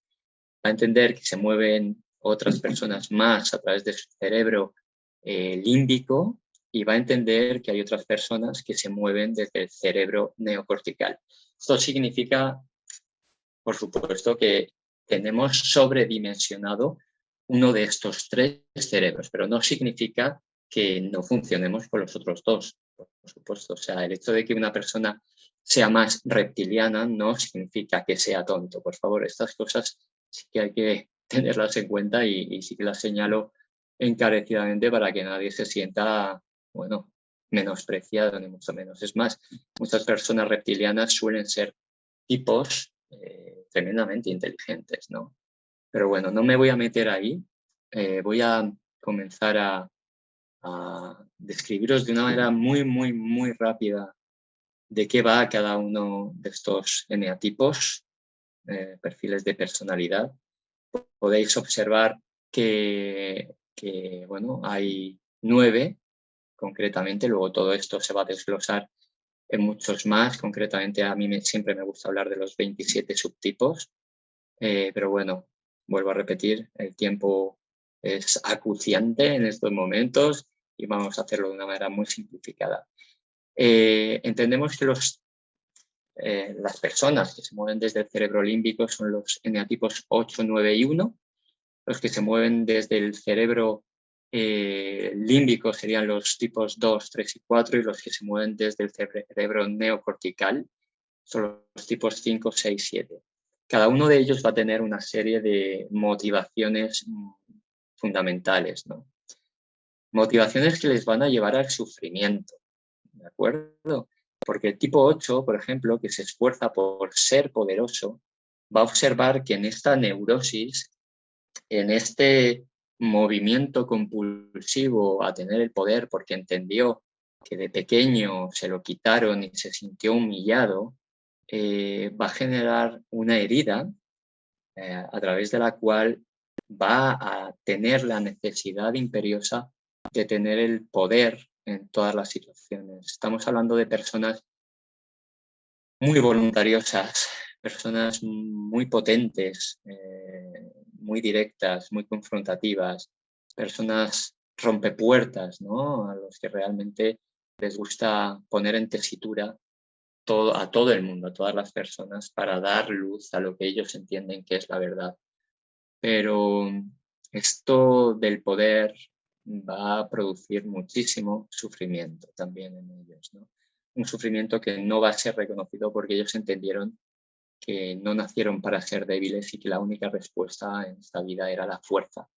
va a entender que se mueven otras personas más a través de su cerebro límbico y va a entender que hay otras personas que se mueven desde el cerebro neocortical. Esto significa, por supuesto, que tenemos sobredimensionado uno de estos tres cerebros, pero no significa que no funcionemos con los otros dos, por supuesto. O sea, el hecho de que una persona sea más reptiliana no significa que sea tonto. Por favor, estas cosas sí que hay que tenerlas en cuenta y sí que las señalo encarecidamente para que nadie se sienta, bueno, menospreciado, ni mucho menos. Es más, muchas personas reptilianas suelen ser tipos tremendamente inteligentes, ¿no? Pero bueno, no me voy a meter ahí. Voy a comenzar a describiros de una manera muy rápida de qué va cada uno de estos eneatipos, perfiles de personalidad. Podéis observar que bueno, hay 9 concretamente, luego todo esto se va a desglosar en muchos más. Concretamente a mí siempre me gusta hablar de los 27 subtipos, pero bueno, vuelvo a repetir, el tiempo es acuciante en estos momentos y vamos a hacerlo de una manera muy simplificada. Entendemos que las personas que se mueven desde el cerebro límbico son los eneatipos 8, 9 y 1. Los que se mueven desde el cerebro límbico serían los tipos 2, 3 y 4, y los que se mueven desde el cerebro neocortical son los tipos 5, 6, 7. Cada uno de ellos va a tener una serie de motivaciones fundamentales, ¿no? Motivaciones que les van a llevar al sufrimiento, ¿de acuerdo? Porque el tipo 8, por ejemplo, que se esfuerza por ser poderoso, va a observar que en esta neurosis, en este movimiento compulsivo a tener el poder porque entendió que de pequeño se lo quitaron y se sintió humillado, va a generar una herida a través de la cual va a tener la necesidad imperiosa de tener el poder en todas las situaciones. Estamos hablando de personas muy voluntariosas, personas muy potentes, muy directas, muy confrontativas, personas rompepuertas, ¿no? A los que realmente les gusta poner en tesitura a todo el mundo, a todas las personas, para dar luz a lo que ellos entienden que es la verdad. Pero esto del poder va a producir muchísimo sufrimiento también en ellos, ¿no? Un sufrimiento que no va a ser reconocido porque ellos entendieron que no nacieron para ser débiles y que la única respuesta en esta vida era la fuerza.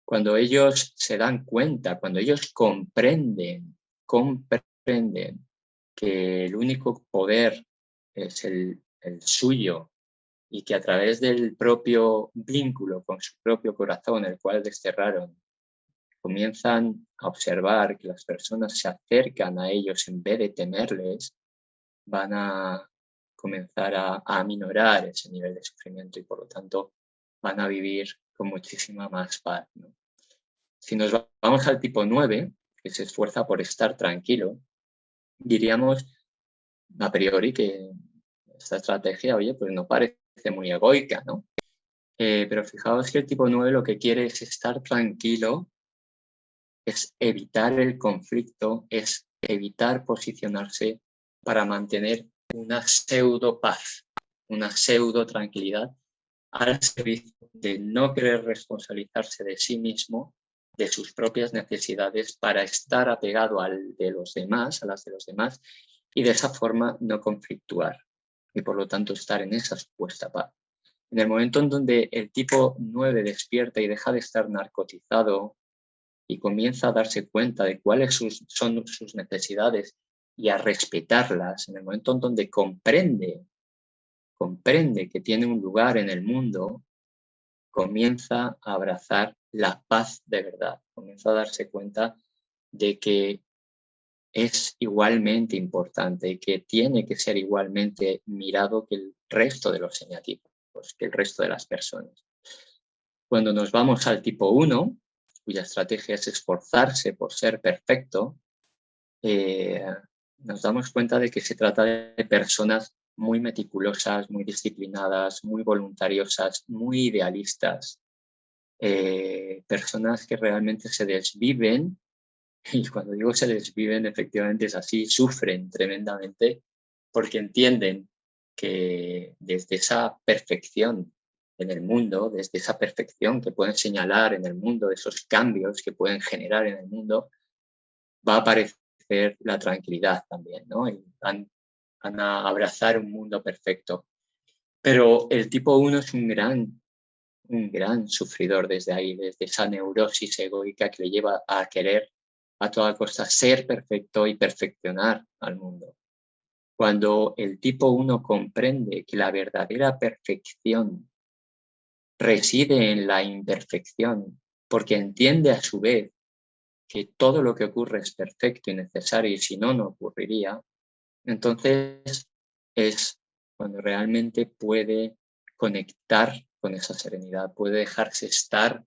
Cuando ellos se dan cuenta, cuando ellos comprenden que el único poder es el suyo y que a través del propio vínculo con su propio corazón, el cual desterraron, comienzan a observar que las personas se acercan a ellos en vez de temerles, van a comenzar a aminorar ese nivel de sufrimiento y por lo tanto van a vivir con muchísima más paz, ¿no? Si nos vamos al tipo 9, que se esfuerza por estar tranquilo, diríamos a priori que esta estrategia, oye, pues no parece muy egoica, ¿no? Pero fijaos que el tipo 9 lo que quiere es estar tranquilo, es evitar el conflicto, es evitar posicionarse para mantener una pseudo paz. una pseudo tranquilidad al servicio de no querer responsabilizarse de sí mismo, de sus propias necesidades, para estar apegado al de los demás, a las de los demás, y de esa forma no conflictuar y por lo tanto estar en esa supuesta paz. En el momento en donde el tipo 9 despierta y deja de estar narcotizado y comienza a darse cuenta de cuáles son sus necesidades y a respetarlas, en el momento en donde comprende que tiene un lugar en el mundo, comienza a abrazar la paz de verdad, comienza a darse cuenta de que es igualmente importante y que tiene que ser igualmente mirado que el resto de los eneatipos, que el resto de las personas. Cuando nos vamos al tipo 1, cuya estrategia es esforzarse por ser perfecto, nos damos cuenta de que se trata de personas muy meticulosas, muy disciplinadas, muy voluntariosas, muy idealistas, personas que realmente se desviven, y cuando digo se desviven, efectivamente es así, sufren tremendamente porque entienden que desde esa perfección en el mundo, desde esa perfección que pueden señalar en el mundo, de esos cambios que pueden generar en el mundo, va a aparecer la tranquilidad también, ¿no? Y van a abrazar un mundo perfecto. Pero el tipo 1 es un gran sufridor desde ahí, desde esa neurosis egoica que le lleva a querer a toda costa ser perfecto y perfeccionar al mundo. Cuando el tipo 1 comprende que la verdadera perfección reside en la imperfección, porque entiende a su vez que todo lo que ocurre es perfecto y necesario y si no, no ocurriría, entonces es cuando realmente puede conectar con esa serenidad, puede dejarse estar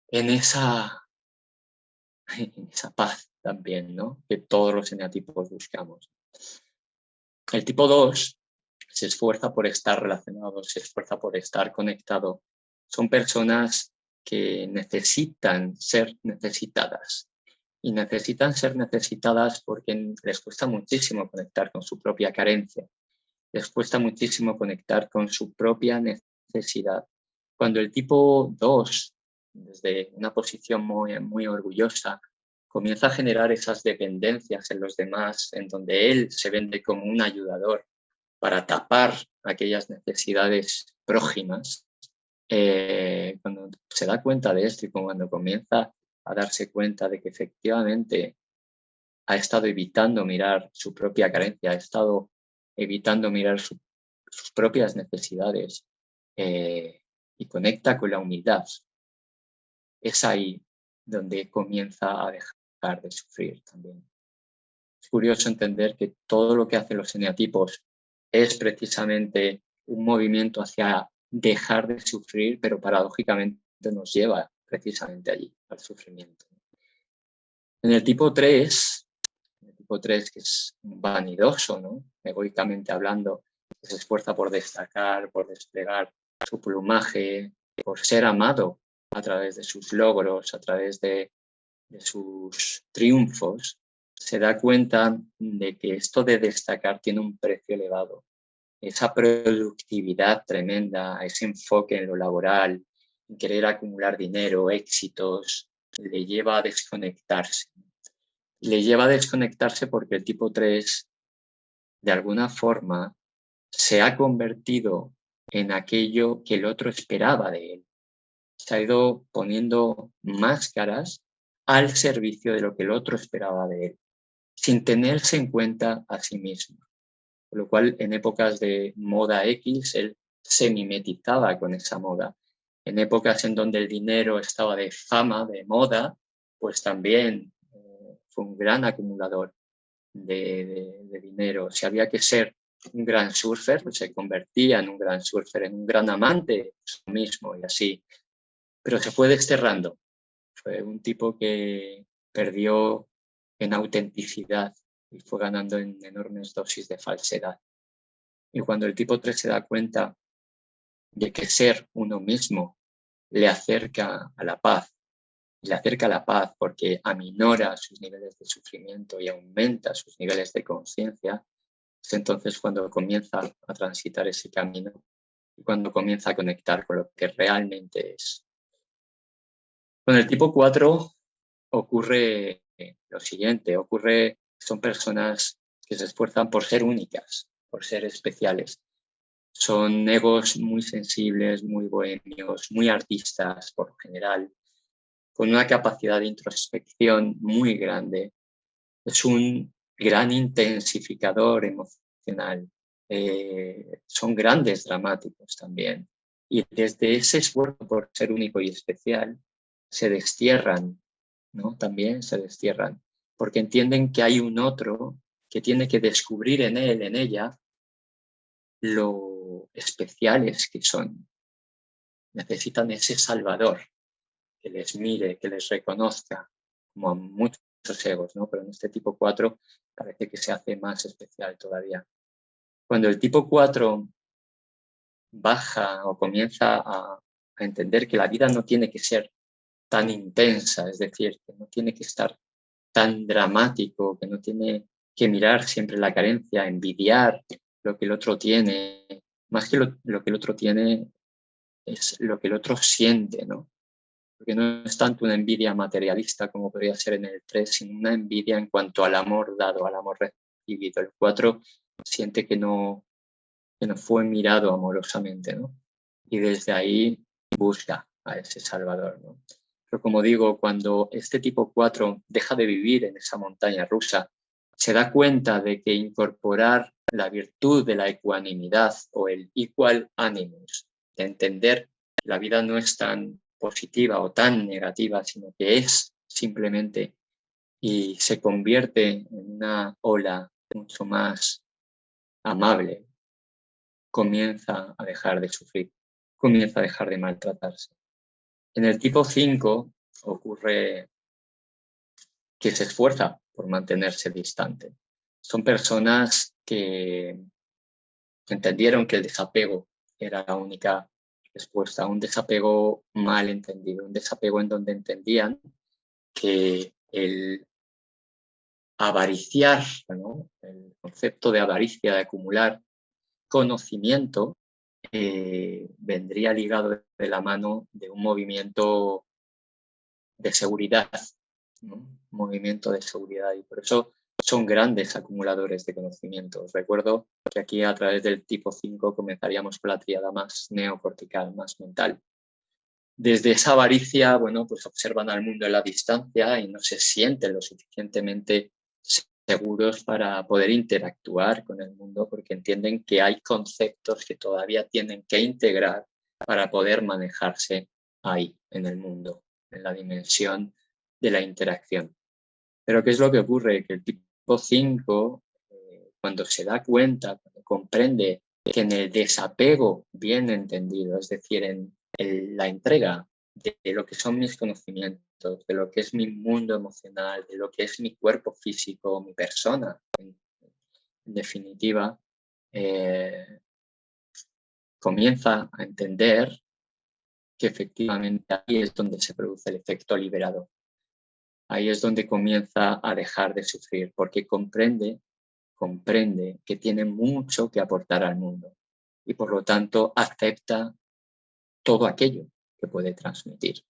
en esa, en esa paz también, ¿no? Que todos los eneatipos buscamos. El tipo 2 se esfuerza por estar relacionado, se esfuerza por estar conectado. Son personas que necesitan ser necesitadas. Y necesitan ser necesitadas porque les cuesta muchísimo conectar con su propia carencia. Les cuesta muchísimo conectar con su propia necesidad. Cuando el tipo 2, desde una posición muy orgullosa, comienza a generar esas dependencias en los demás, en donde él se vende como un ayudador para tapar aquellas necesidades prójimas, cuando se da cuenta de esto y cuando comienza a darse cuenta de que efectivamente ha estado evitando mirar su propia carencia, ha estado evitando mirar sus propias necesidades y conecta con la humildad, es ahí donde comienza a dejar de sufrir también. Es curioso entender que todo lo que hacen los eneatipos es precisamente un movimiento hacia dejar de sufrir, pero paradójicamente nos lleva precisamente allí, al sufrimiento. En el tipo 3, que es vanidoso, ¿no? Egoicamente hablando, que se esfuerza por destacar, por desplegar su plumaje, por ser amado a través de sus logros, a través de sus triunfos, se da cuenta de que esto de destacar tiene un precio elevado. Esa productividad tremenda, ese enfoque en lo laboral, en querer acumular dinero, éxitos, le lleva a desconectarse. Le lleva a desconectarse porque el tipo 3, de alguna forma, se ha convertido en aquello que el otro esperaba de él. Se ha ido poniendo máscaras al servicio de lo que el otro esperaba de él, sin tenerse en cuenta a sí mismo. Por lo cual, en épocas de moda X, él se mimetizaba con esa moda. En épocas en donde el dinero estaba de fama, de moda, pues también fue un gran acumulador de dinero. Si había que ser un gran surfer, pues se convertía en un gran surfer, en un gran amante de sí mismo y así. Pero se fue desterrando. Fue un tipo que perdió en autenticidad y fue ganando en enormes dosis de falsedad. Y cuando el tipo 3 se da cuenta de que ser uno mismo le acerca a la paz, le acerca a la paz porque aminora sus niveles de sufrimiento y aumenta sus niveles de conciencia, Es entonces cuando comienza a transitar ese camino y cuando comienza a conectar con lo que realmente es. Con el tipo 4 ocurre lo siguiente, son personas que se esfuerzan por ser únicas, por ser especiales. Son egos muy sensibles, muy bohemios, muy artistas por lo general, con una capacidad de introspección muy grande. Es un gran intensificador emocional. Son grandes dramáticos también. Y desde ese esfuerzo por ser único y especial, se destierran, ¿no? También se destierran, porque entienden que hay un otro que tiene que descubrir en él, en ella, lo especiales que son. Necesitan ese salvador que les mire, que les reconozca, como a muchos egos, ¿no? Pero en este tipo 4 parece que se hace más especial todavía. Cuando el tipo 4 baja o comienza a entender que la vida no tiene que ser tan intensa, es decir, que no tiene que estar tan dramático, que no tiene que mirar siempre la carencia, envidiar lo que el otro tiene, más que lo que el otro tiene es lo que el otro siente, ¿no? Porque no es tanto una envidia materialista como podría ser en el 3, sino una envidia en cuanto al amor dado, al amor recibido. El 4 siente que no fue mirado amorosamente, ¿no? Y desde ahí busca a ese salvador, ¿no? Pero como digo, cuando este tipo 4 deja de vivir en esa montaña rusa, se da cuenta de que incorporar la virtud de la ecuanimidad o el equal animus, de entender que la vida no es tan positiva o tan negativa, sino que es simplemente, y se convierte en una ola mucho más amable, comienza a dejar de sufrir, comienza a dejar de maltratarse. En el tipo 5 ocurre que se esfuerza por mantenerse distante. Son personas que entendieron que el desapego era la única respuesta, un desapego mal entendido, un desapego en donde entendían que el avariciar, ¿no? El concepto de avaricia, de acumular conocimiento, vendría ligado de la mano de un movimiento de seguridad, ¿no? Un movimiento de seguridad, y por eso son grandes acumuladores de conocimientos. Recuerdo que aquí a través del tipo 5 comenzaríamos con la tríada más neocortical, más mental. Desde esa avaricia, bueno, pues observan al mundo en la distancia y no se sienten lo suficientemente seguros para poder interactuar con el mundo, porque entienden que hay conceptos que todavía tienen que integrar para poder manejarse ahí, en el mundo, en la dimensión de la interacción. Pero ¿qué es lo que ocurre? Que el tipo 5, cuando se da cuenta, cuando comprende que en el desapego bien entendido, es decir, en la entrega de lo que son mis conocimientos, de lo que es mi mundo emocional, de lo que es mi cuerpo físico, mi persona, en definitiva, comienza a entender que efectivamente ahí es donde se produce el efecto liberador. Ahí es donde comienza a dejar de sufrir, porque comprende que tiene mucho que aportar al mundo y por lo tanto acepta todo aquello que puede transmitir.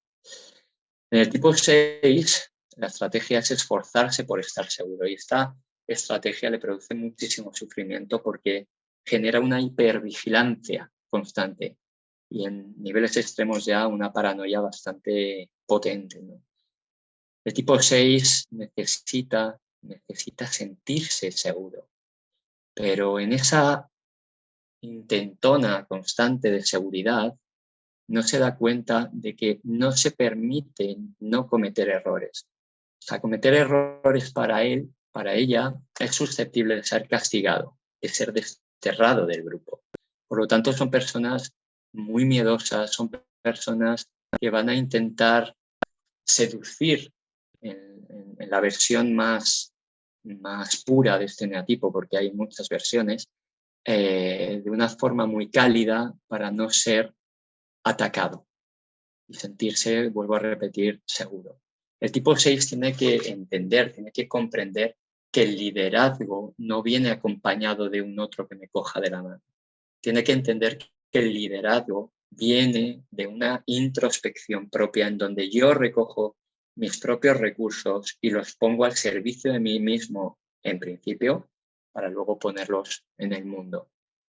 En el tipo 6, la estrategia es esforzarse por estar seguro, y esta estrategia le produce muchísimo sufrimiento porque genera una hipervigilancia constante y en niveles extremos ya una paranoia bastante potente, ¿no? El tipo 6 necesita sentirse seguro, pero en esa intentona constante de seguridad no se da cuenta de que no se permite no cometer errores. O sea, cometer errores para él, para ella, es susceptible de ser castigado, de ser desterrado del grupo. Por lo tanto, son personas muy miedosas, son personas que van a intentar seducir en la versión más pura de este neatipo, porque hay muchas versiones, de una forma muy cálida para no ser atacado y sentirse, vuelvo a repetir, seguro. El tipo 6 tiene que entender, tiene que comprender que el liderazgo no viene acompañado de un otro que me coja de la mano. Tiene que entender que el liderazgo viene de una introspección propia en donde yo recojo mis propios recursos y los pongo al servicio de mí mismo, en principio, para luego ponerlos en el mundo.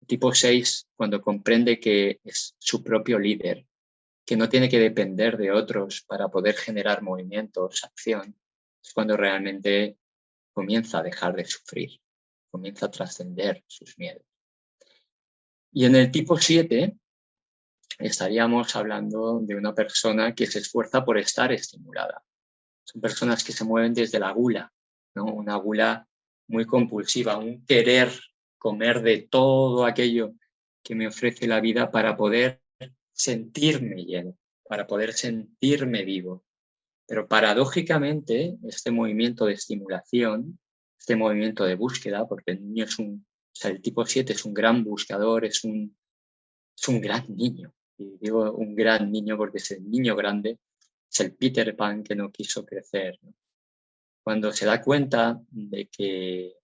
Tipo 6, cuando comprende que es su propio líder, que no tiene que depender de otros para poder generar movimientos, acción, es cuando realmente comienza a dejar de sufrir, comienza a trascender sus miedos. Y en el tipo 7 estaríamos hablando de una persona que se esfuerza por estar estimulada. Son personas que se mueven desde la gula, ¿no? Una gula muy compulsiva, un querer comer de todo aquello que me ofrece la vida para poder sentirme lleno, para poder sentirme vivo. Pero paradójicamente, este movimiento de estimulación, este movimiento de búsqueda, porque el niño el tipo 7 es un gran buscador, es un gran niño. Y digo un gran niño porque es el niño grande, es el Peter Pan que no quiso crecer, ¿no? Cuando se da cuenta de que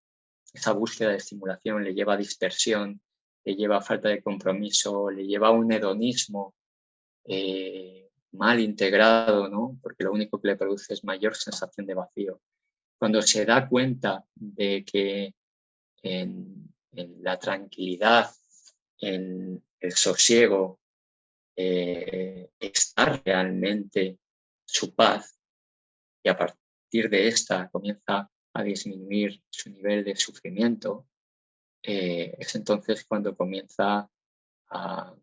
esa búsqueda de estimulación le lleva a dispersión, le lleva a falta de compromiso, le lleva a un hedonismo mal integrado, ¿no? Porque lo único que le produce es mayor sensación de vacío. Cuando se da cuenta de que en la tranquilidad, en el sosiego, está realmente su paz, y a partir de esta comienza a disminuir su nivel de sufrimiento, es entonces cuando comienza a,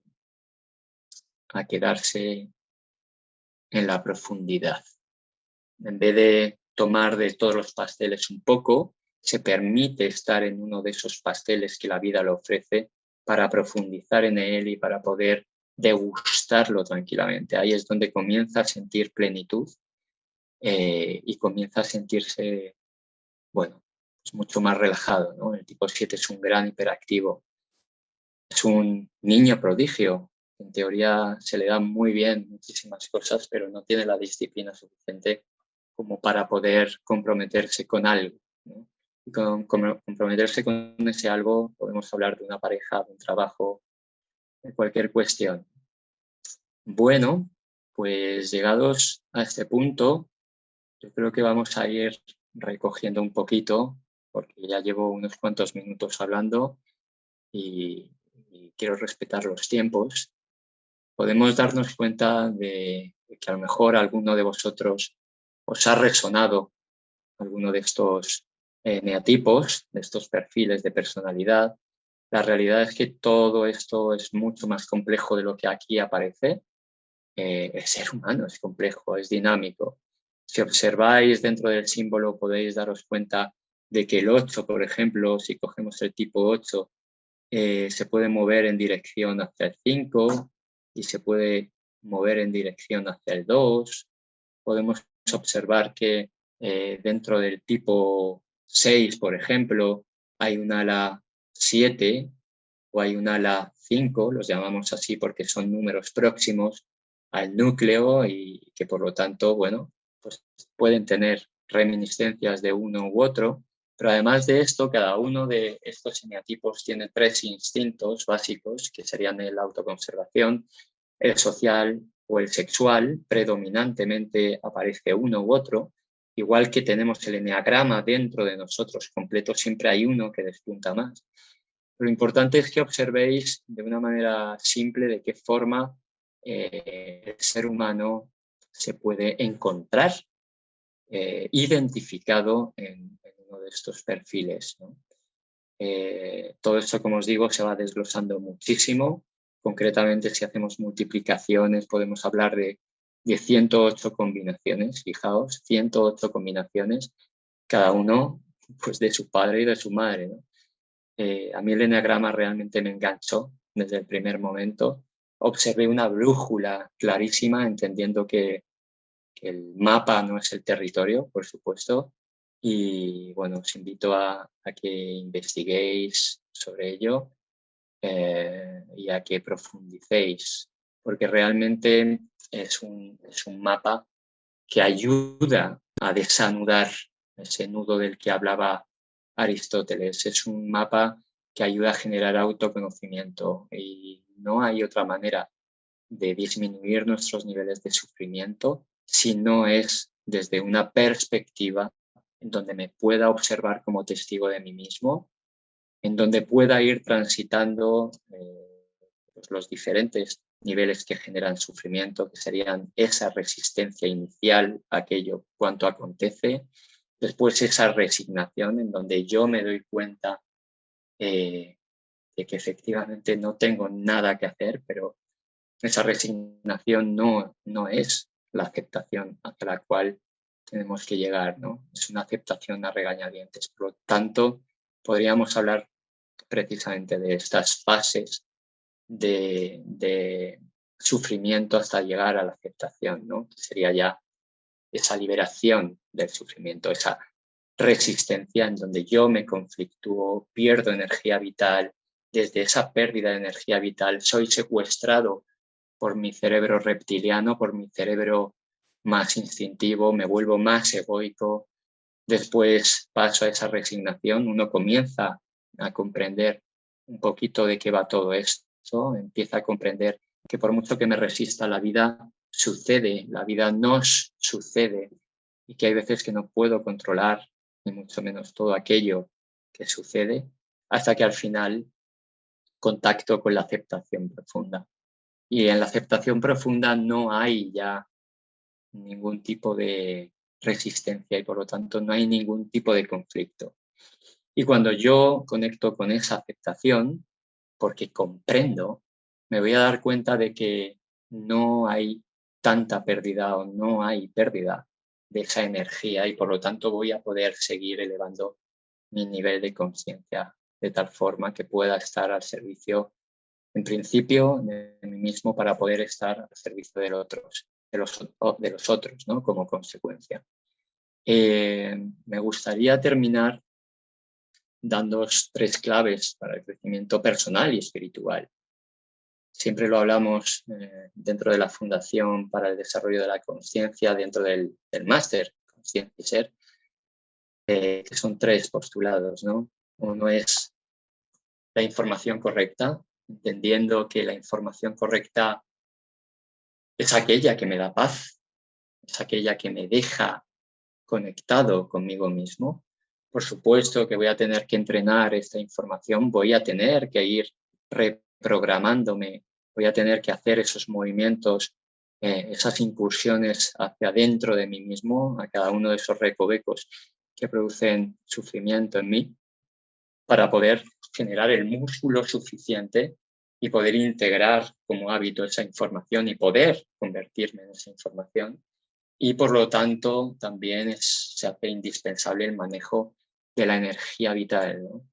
a quedarse en la profundidad. En vez de tomar de todos los pasteles un poco, se permite estar en uno de esos pasteles que la vida le ofrece para profundizar en él y para poder degustarlo tranquilamente. Ahí es donde comienza a sentir plenitud y comienza a sentirse, bueno, pues mucho más relajado, ¿no? El tipo 7 es un gran hiperactivo, es un niño prodigio. En teoría se le dan muy bien muchísimas cosas, pero no tiene la disciplina suficiente como para poder comprometerse con algo, ¿no? Y comprometerse con ese algo, podemos hablar de una pareja, de un trabajo, de cualquier cuestión. Bueno, pues llegados a este punto, yo creo que vamos a ir recogiendo un poquito, porque ya llevo unos cuantos minutos hablando y quiero respetar los tiempos. Podemos darnos cuenta de que a lo mejor alguno de vosotros os ha resonado alguno de estos neatipos, de estos perfiles de personalidad. La realidad es que todo esto es mucho más complejo de lo que aquí aparece. El ser humano es complejo, es dinámico. Si observáis dentro del símbolo podéis daros cuenta de que el 8, por ejemplo, si cogemos el tipo 8, se puede mover en dirección hacia el 5 y se puede mover en dirección hacia el 2. Podemos observar que dentro del tipo 6, por ejemplo, hay un ala 7 o hay un ala 5, los llamamos así porque son números próximos al núcleo y que por lo tanto, bueno, pues pueden tener reminiscencias de uno u otro, pero además de esto, cada uno de estos eneatipos tiene 3 instintos básicos, que serían el autoconservación, el social o el sexual. Predominantemente aparece uno u otro. Igual que tenemos el eneagrama dentro de nosotros completo, siempre hay uno que despunta más. Lo importante es que observéis de una manera simple de qué forma el ser humano se puede encontrar identificado en uno de estos perfiles, ¿no? Todo esto, como os digo, se va desglosando muchísimo. Concretamente, si hacemos multiplicaciones, podemos hablar de 108 combinaciones. Fijaos, 108 combinaciones, cada uno pues, de su padre y de su madre, ¿no? A mí el eneagrama realmente me enganchó desde el primer momento. Observé una brújula clarísima, entendiendo que el mapa no es el territorio, por supuesto. Y bueno, os invito a que investiguéis sobre ello y a que profundicéis, porque realmente es un mapa que ayuda a desanudar ese nudo del que hablaba Aristóteles. Es un mapa que ayuda a generar autoconocimiento y no hay otra manera de disminuir nuestros niveles de sufrimiento si no es desde una perspectiva en donde me pueda observar como testigo de mí mismo, en donde pueda ir transitando pues los diferentes niveles que generan sufrimiento, que serían esa resistencia inicial a aquello cuanto acontece, después esa resignación en donde yo me doy cuenta de que efectivamente no tengo nada que hacer, pero esa resignación no es la aceptación hacia la cual tenemos que llegar, ¿no? Es una aceptación a regañadientes. Por lo tanto, podríamos hablar precisamente de estas fases de sufrimiento hasta llegar a la aceptación, ¿no? Que sería ya esa liberación del sufrimiento, esa resistencia en donde yo me conflictúo, pierdo energía vital, desde esa pérdida de energía vital soy secuestrado por mi cerebro reptiliano, por mi cerebro más instintivo, me vuelvo más egoico, después paso a esa resignación, uno comienza a comprender un poquito de qué va todo esto, empieza a comprender que por mucho que me resista la vida sucede, la vida nos sucede y que hay veces que no puedo controlar ni mucho menos todo aquello que sucede hasta que al final contacto con la aceptación profunda. Y en la aceptación profunda no hay ya ningún tipo de resistencia y por lo tanto no hay ningún tipo de conflicto. Y cuando yo conecto con esa aceptación, porque comprendo, me voy a dar cuenta de que no hay tanta pérdida o no hay pérdida de esa energía y por lo tanto voy a poder seguir elevando mi nivel de conciencia de tal forma que pueda estar al servicio, en principio, de mí mismo para poder estar al servicio de los otros, ¿no? Como consecuencia. Me gustaría terminar dando 3 claves para el crecimiento personal y espiritual. Siempre lo hablamos dentro de la Fundación para el Desarrollo de la Conciencia, dentro del máster Conciencia y Ser, que son 3 postulados, ¿no? Uno es la información correcta, entendiendo que la información correcta es aquella que me da paz, es aquella que me deja conectado conmigo mismo. Por supuesto que voy a tener que entrenar esta información, voy a tener que ir reprogramándome, voy a tener que hacer esos movimientos, esas incursiones hacia adentro de mí mismo, a cada uno de esos recovecos que producen sufrimiento en mí, para poder generar el músculo suficiente y poder integrar como hábito esa información y poder convertirme en esa información. Y por lo tanto también se hace indispensable el manejo de la energía vital, ¿no?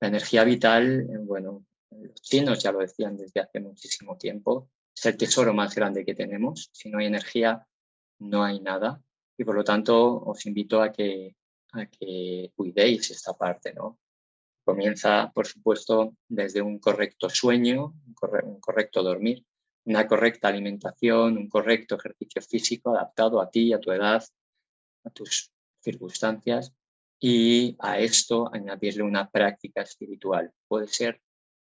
La energía vital, bueno, los chinos ya lo decían desde hace muchísimo tiempo, es el tesoro más grande que tenemos. Si no hay energía, no hay nada. Y por lo tanto os invito a que cuidéis esta parte, ¿no? Comienza, por supuesto, desde un correcto sueño, un correcto dormir, una correcta alimentación, un correcto ejercicio físico adaptado a ti, a tu edad, a tus circunstancias y a esto añadirle una práctica espiritual. Puede ser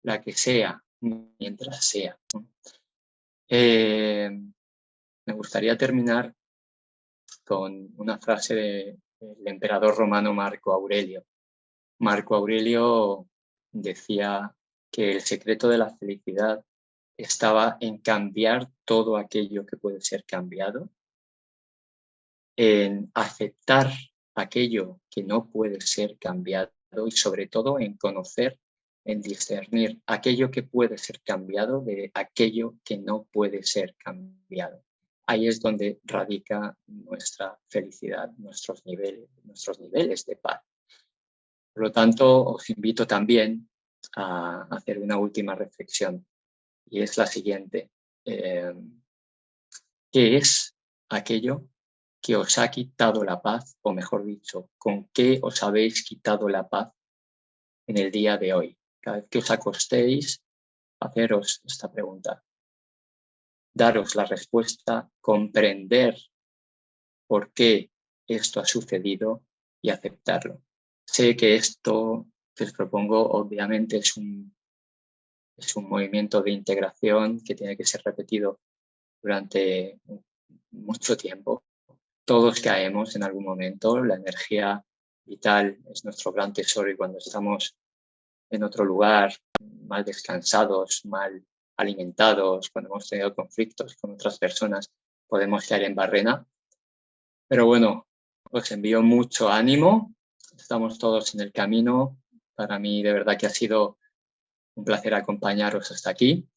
la que sea, mientras sea. Me gustaría terminar con una frase del emperador romano Marco Aurelio. Marco Aurelio decía que el secreto de la felicidad estaba en cambiar todo aquello que puede ser cambiado, en aceptar aquello que no puede ser cambiado y sobre todo en conocer, en discernir aquello que puede ser cambiado de aquello que no puede ser cambiado. Ahí es donde radica nuestra felicidad, nuestros niveles de paz. Por lo tanto, os invito también a hacer una última reflexión y es la siguiente. ¿Qué es aquello que os ha quitado la paz? O mejor dicho, ¿con qué os habéis quitado la paz en el día de hoy? Cada vez que os acostéis, haceros esta pregunta. Daros la respuesta, comprender por qué esto ha sucedido y aceptarlo. Sé que esto que os propongo obviamente es un movimiento de integración que tiene que ser repetido durante mucho tiempo. Todos caemos en algún momento, la energía vital es nuestro gran tesoro y cuando estamos en otro lugar, mal descansados, mal alimentados, cuando hemos tenido conflictos con otras personas, podemos caer en barrena. Pero bueno, os envío mucho ánimo, estamos todos en el camino. Para mí de verdad que ha sido un placer acompañaros hasta aquí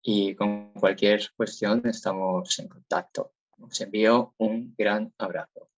y con cualquier cuestión estamos en contacto. Os envío un gran abrazo.